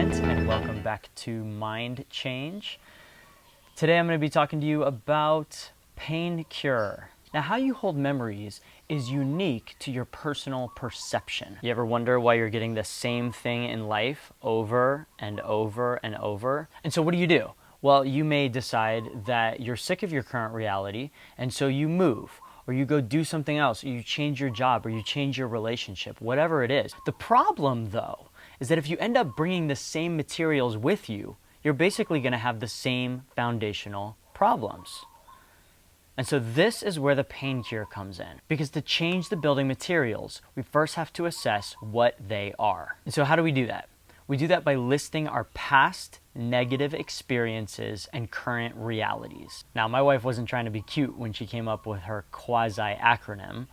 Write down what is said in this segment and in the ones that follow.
Grant, and welcome back to Mind Change. Today I'm going to be talking to you about PaNE CuRe. Now, how you hold memories is unique to your personal perception. You ever wonder why you're getting the same thing in life over and over and over? And so what do? Well, you may decide that you're sick of your current reality, and so you move, or you go do something else, or you change your job, or you change your relationship, whatever it is. The problem, though, is that if you end up bringing the same materials with you, you're basically going to have the same foundational problems. And so this is where the PaNE CuRe comes in. Because to change the building materials, we first have to assess what they are. And so how do we do that? We do that by listing our past negative experiences and current realities. Now, my wife wasn't trying to be cute when she came up with her quasi-acronym.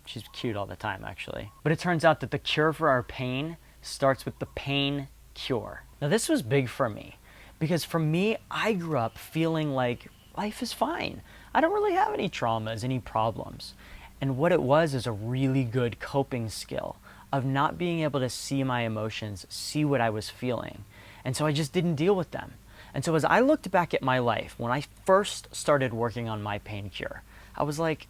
She's cute all the time, actually. But it turns out that the cure for our pain starts with the PaNE CuRe. Now, this was big for me, because for me, I grew up feeling like life is fine. I don't really have any traumas, any problems. And what it was is a really good coping skill of not being able to see my emotions, see what I was feeling. And so I just didn't deal with them. And so as I looked back at my life, when I first started working on my PaNE CuRe, I was like,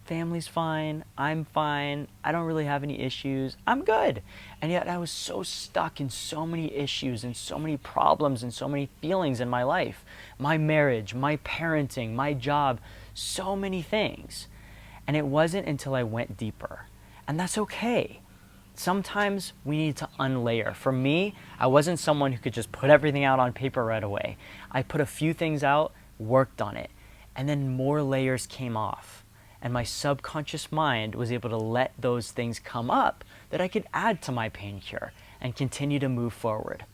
family's fine, I'm fine, I don't really have any issues, I'm good. And yet I was so stuck in so many issues and so many problems and so many feelings in my life. My marriage, my parenting, my job, so many things. And it wasn't until I went deeper. And that's okay. Sometimes we need to unlayer. For me, I wasn't someone who could just put everything out on paper right away. I put a few things out, worked on it, and then more layers came off. And my subconscious mind was able to let those things come up that I could add to my PaNE CuRe and continue to move forward.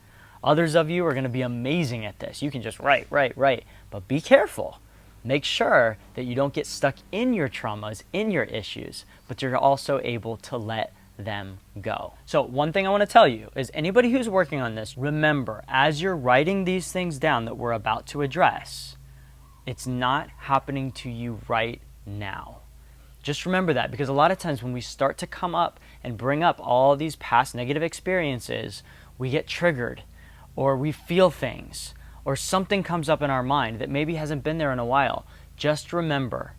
Others of you are going to be amazing at this. You can just write. But be careful. Make sure that you don't get stuck in your traumas, in your issues, but you're also able to let them go. So one thing I want to tell you is anybody who's working on this, remember, as you're writing these things down that we're about to address, it's not happening to you right now. Just remember that, because a lot of times when we start to come up and bring up all these past negative experiences, we get triggered, or we feel things, or something comes up in our mind that maybe hasn't been there in a while. Just remember,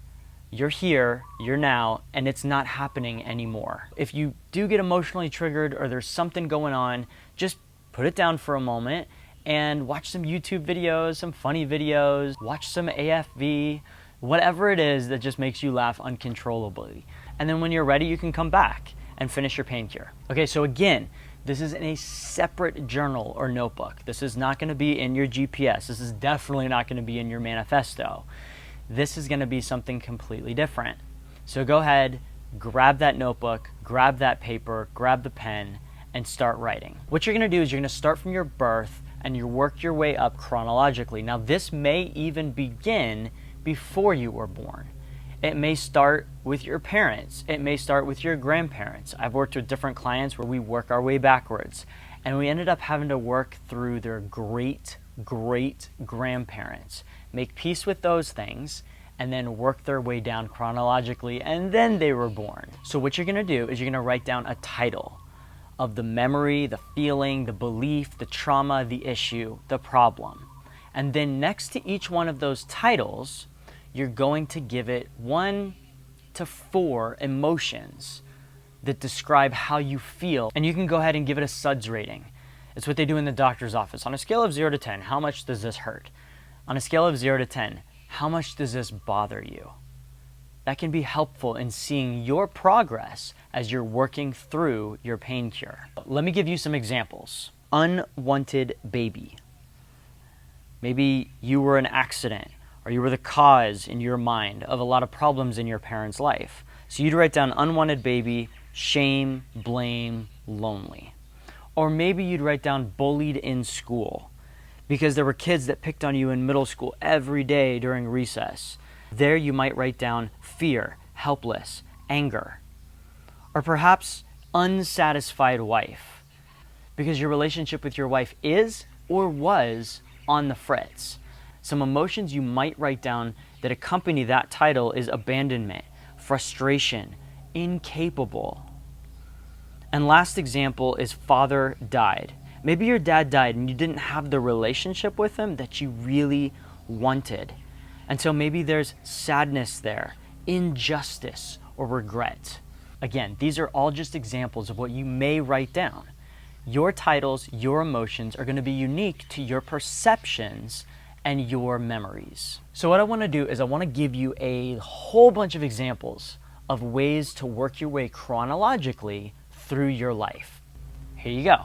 you're here, you're now, and it's not happening anymore. If you do get emotionally triggered or there's something going on, just put it down for a moment and watch some YouTube videos, some funny videos, watch some AFV, whatever it is that just makes you laugh uncontrollably. And then when you're ready, you can come back and finish your PaNE CuRe. Okay, so again, this is in a separate journal or notebook. This is not going to be in your GPS. This is definitely not going to be in your manifesto. This is going to be something completely different. So go ahead, grab that notebook, grab that paper, grab the pen, and start writing. What you're going to do is you're going to start from your birth and you work your way up chronologically. Now, this may even begin before you were born. It may start with your parents. It may start with your grandparents. I've worked with different clients where we work our way backwards, and we ended up having to work through their great grandparents, make peace with those things, and then work their way down chronologically, and then they were born. So what you're gonna do is you're gonna write down a title of the memory, the feeling, the belief, the trauma, the issue, the problem. And then next to each one of those titles, you're going to give it 1 to 4 emotions that describe how you feel. And you can go ahead and give it a SUDS rating. It's what they do in the doctor's office. On a scale of 0 to 10, how much does this hurt? On a scale of 0 to 10, how much does this bother you? That can be helpful in seeing your progress as you're working through your PaNE CuRe. Let me give you some examples. Unwanted baby. Maybe you were an accident, or you were the cause in your mind of a lot of problems in your parents' life. So you'd write down unwanted baby, shame, blame, lonely. Or maybe you'd write down bullied in school, because there were kids that picked on you in middle school every day during recess. There you might write down fear, helpless, anger. Or perhaps unsatisfied wife, because your relationship with your wife is or was on the fritz. Some emotions you might write down that accompany that title is abandonment, frustration, incapable. And last example is father died. Maybe your dad died and you didn't have the relationship with him that you really wanted. And so maybe there's sadness there, injustice, or regret. Again, these are all just examples of what you may write down. Your titles, your emotions are going to be unique to your perceptions and your memories. So what I want to do is I want to give you a whole bunch of examples of ways to work your way chronologically through your life. Here you go.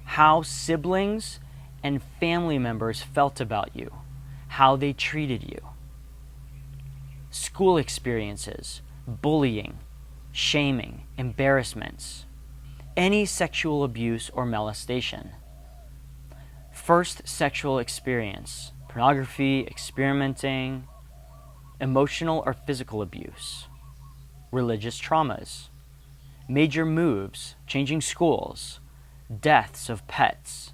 How siblings and family members felt about you, how they treated you. School experiences, bullying, shaming, embarrassments, any sexual abuse or molestation. First sexual experience, pornography, experimenting, emotional or physical abuse, religious traumas, major moves, changing schools, deaths of pets,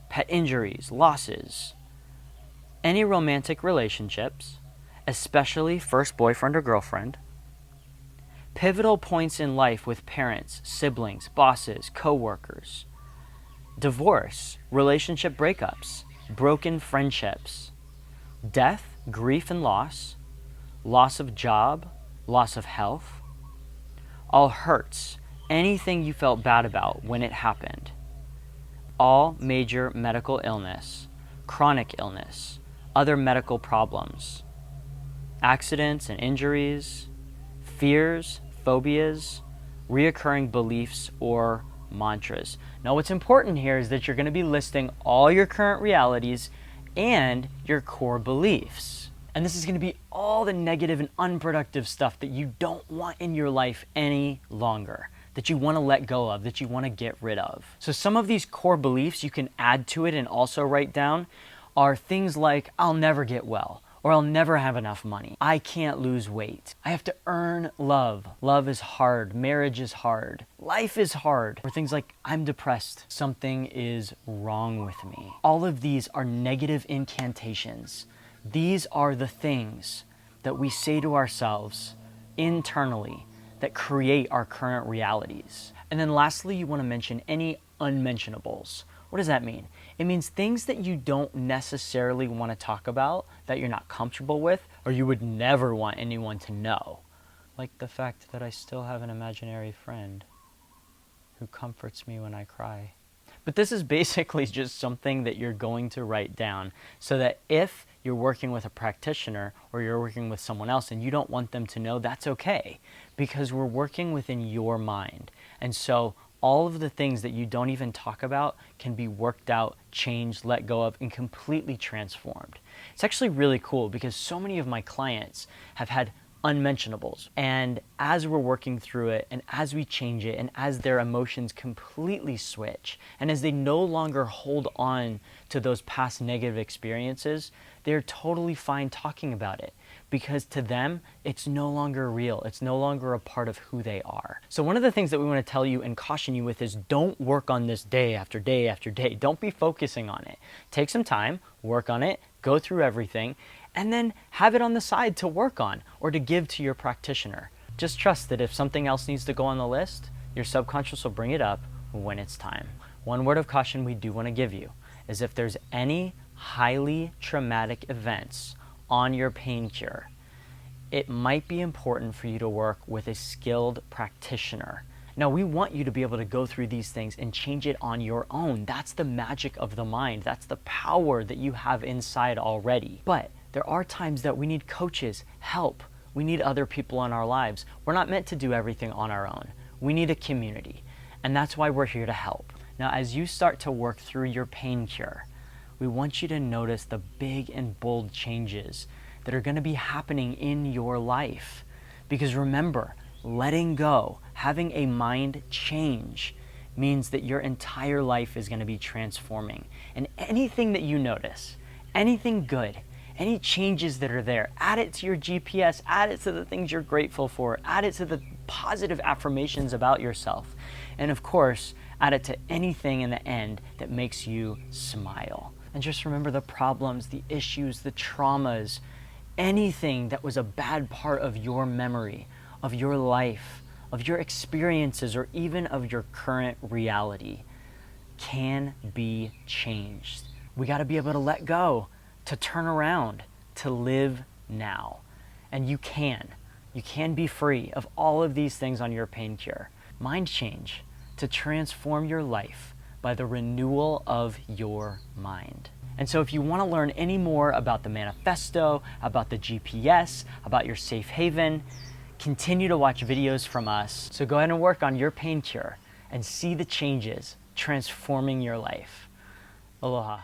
pet injuries, losses, any romantic relationships, especially first boyfriend or girlfriend, pivotal points in life with parents, siblings, bosses, co-workers, divorce, relationship breakups, broken friendships, death, grief and loss of job, loss of health, all hurts, anything you felt bad about when it happened, all major medical illness, chronic illness, other medical problems, accidents and injuries, fears, phobias, reoccurring beliefs, or mantras. Now, what's important here is that you're going to be listing all your current realities and your core beliefs. And this is going to be all the negative and unproductive stuff that you don't want in your life any longer, that you want to let go of, that you want to get rid of. So some of these core beliefs you can add to it and also write down are things like, I'll never get well, or I'll never have enough money. I can't lose weight. I have to earn love. Love is hard. Marriage is hard. Life is hard. Or things like, I'm depressed. Something is wrong with me. All of these are negative incantations. These are the things that we say to ourselves internally that create our current realities. And then lastly, you want to mention any unmentionables. What does that mean? It means things that you don't necessarily want to talk about, that you're not comfortable with, or you would never want anyone to know. Like the fact that I still have an imaginary friend who comforts me when I cry. But this is basically just something that you're going to write down so that if you're working with a practitioner or you're working with someone else and you don't want them to know, that's okay, because we're working within your mind. And so all of the things that you don't even talk about can be worked out, changed, let go of, and completely transformed. It's actually really cool because so many of my clients have had unmentionables. And as we're working through it, and as we change it, and as their emotions completely switch, and as they no longer hold on to those past negative experiences, they're totally fine talking about it. Because to them, it's no longer real. It's no longer a part of who they are. So one of the things that we want to tell you and caution you with is don't work on this day after day after day. Don't be focusing on it. Take some time, work on it, go through everything, and then have it on the side to work on or to give to your practitioner. Just trust that if something else needs to go on the list, your subconscious will bring it up when it's time. One word of caution we do want to give you is if there's any highly traumatic events on your pain cure, it might be important for you to work with a skilled practitioner. Now, we want you to be able to go through these things and change it on your own. That's the magic of the mind. That's the power that you have inside already. But there are times that we need coaches, help. We need other people in our lives. We're not meant to do everything on our own. We need a community. And that's why we're here to help. Now, as you start to work through your pain cure, we want you to notice the big and bold changes that are going to be happening in your life. Because remember, letting go, having a mind change, means that your entire life is going to be transforming. And anything that you notice, anything good, any changes that are there, add it to your GPS, add it to the things you're grateful for, add it to the positive affirmations about yourself. And of course, add it to anything in the end that makes you smile. And just remember the problems, the issues, the traumas, anything that was a bad part of your memory, of your life, of your experiences or even of your current reality can be changed. We got to be able to let go, to turn around, to live now. And you can. You can be free of all of these things on your pain cure. Mind change, to transform your life by the renewal of your mind. And so if you want to learn any more about the manifesto, about the GPS, about your safe haven, continue to watch videos from us. So go ahead and work on your pain cure and see the changes transforming your life. Aloha.